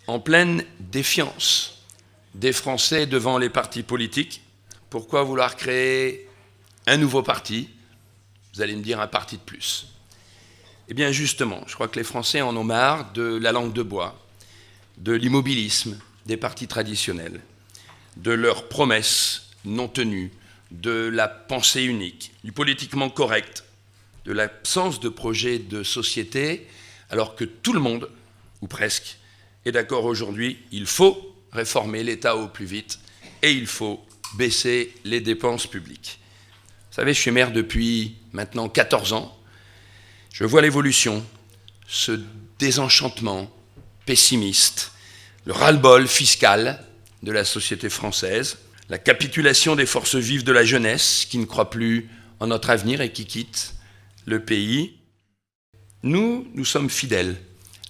en pleine défiance des Français devant les partis politiques. Pourquoi vouloir créer un nouveau parti? Vous allez me dire un parti de plus. Eh bien justement, je crois que les Français en ont marre de la langue de bois, de l'immobilisme des partis traditionnels, de leurs promesses non tenues, de la pensée unique, du politiquement correct, de l'absence de projet de société, alors que tout le monde, ou presque, est d'accord aujourd'hui, il faut réformer l'État au plus vite et il faut baisser les dépenses publiques. Vous savez, je suis maire depuis maintenant 14 ans. Je vois l'évolution, ce désenchantement pessimiste, le ras-le-bol fiscal de la société française, la capitulation des forces vives de la jeunesse qui ne croient plus en notre avenir et qui quittent le pays. Nous sommes fidèles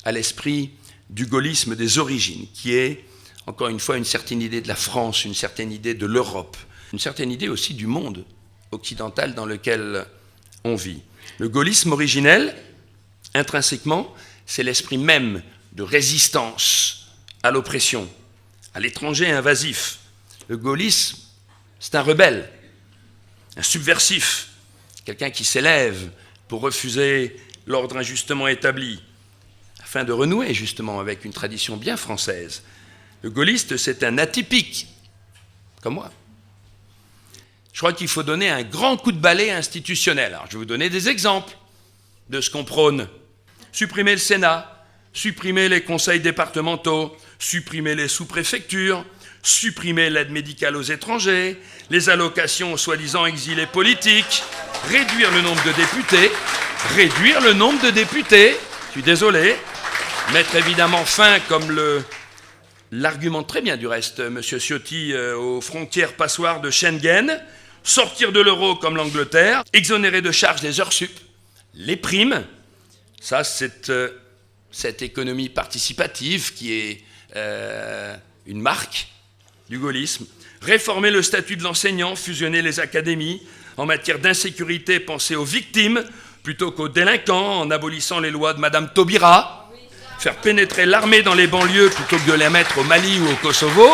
à l'esprit du gaullisme des origines, qui est, encore une fois, une certaine idée de la France, une certaine idée de l'Europe, une certaine idée aussi du monde occidental dans lequel on vit. Le gaullisme originel, intrinsèquement, c'est l'esprit même de résistance à l'oppression, à l'étranger invasif. Le gaullisme, c'est un rebelle, un subversif, quelqu'un qui s'élève pour refuser l'ordre injustement établi, afin de renouer justement avec une tradition bien française. Le gaulliste, c'est un atypique, comme moi. Je crois qu'il faut donner un grand coup de balai institutionnel. Alors, je vais vous donner des exemples de ce qu'on prône. Supprimer le Sénat, supprimer les conseils départementaux, supprimer les sous-préfectures, supprimer l'aide médicale aux étrangers, les allocations aux soi-disant exilés politiques, réduire le nombre de députés, je suis désolé, mettre évidemment fin, comme l'argumente très bien du reste M. Ciotti, aux frontières passoires de Schengen, sortir de l'euro comme l'Angleterre, exonérer de charges les heures sup, les primes, ça c'est cette économie participative qui est une marque du gaullisme, réformer le statut de l'enseignant, fusionner les académies, en matière d'insécurité, penser aux victimes plutôt qu'aux délinquants, en abolissant les lois de Madame Taubira, faire pénétrer l'armée dans les banlieues plutôt que de les mettre au Mali ou au Kosovo,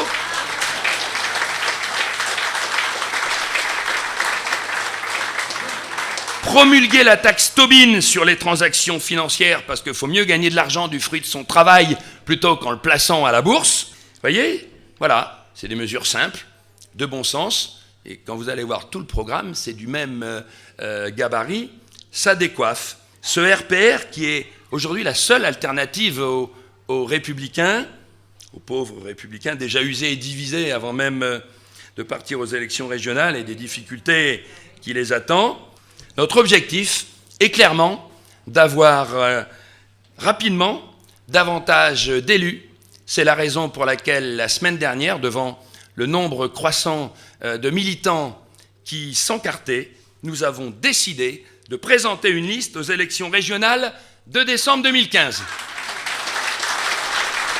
promulguer la taxe Tobin sur les transactions financières, parce qu'il faut mieux gagner de l'argent du fruit de son travail plutôt qu'en le plaçant à la bourse. Vous voyez, voilà. C'est des mesures simples, de bon sens, et quand vous allez voir tout le programme, c'est du même gabarit, ça décoiffe. Ce RPR qui est aujourd'hui la seule alternative aux républicains, aux pauvres républicains déjà usés et divisés avant même de partir aux élections régionales et des difficultés qui les attendent. Notre objectif est clairement d'avoir rapidement davantage d'élus. C'est la raison pour laquelle, la semaine dernière, devant le nombre croissant de militants qui s'encartaient, nous avons décidé de présenter une liste aux élections régionales de décembre 2015.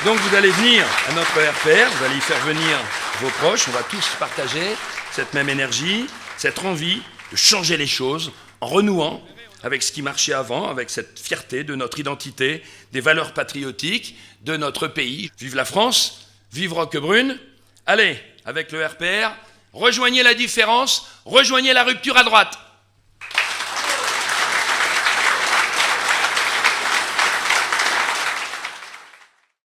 Donc vous allez venir à notre RPR, vous allez y faire venir vos proches, on va tous partager cette même énergie, cette envie de changer les choses en renouant avec ce qui marchait avant, avec cette fierté de notre identité, des valeurs patriotiques de notre pays. Vive la France, vive Roquebrune. Allez, avec le RPR, rejoignez la différence, rejoignez la rupture à droite.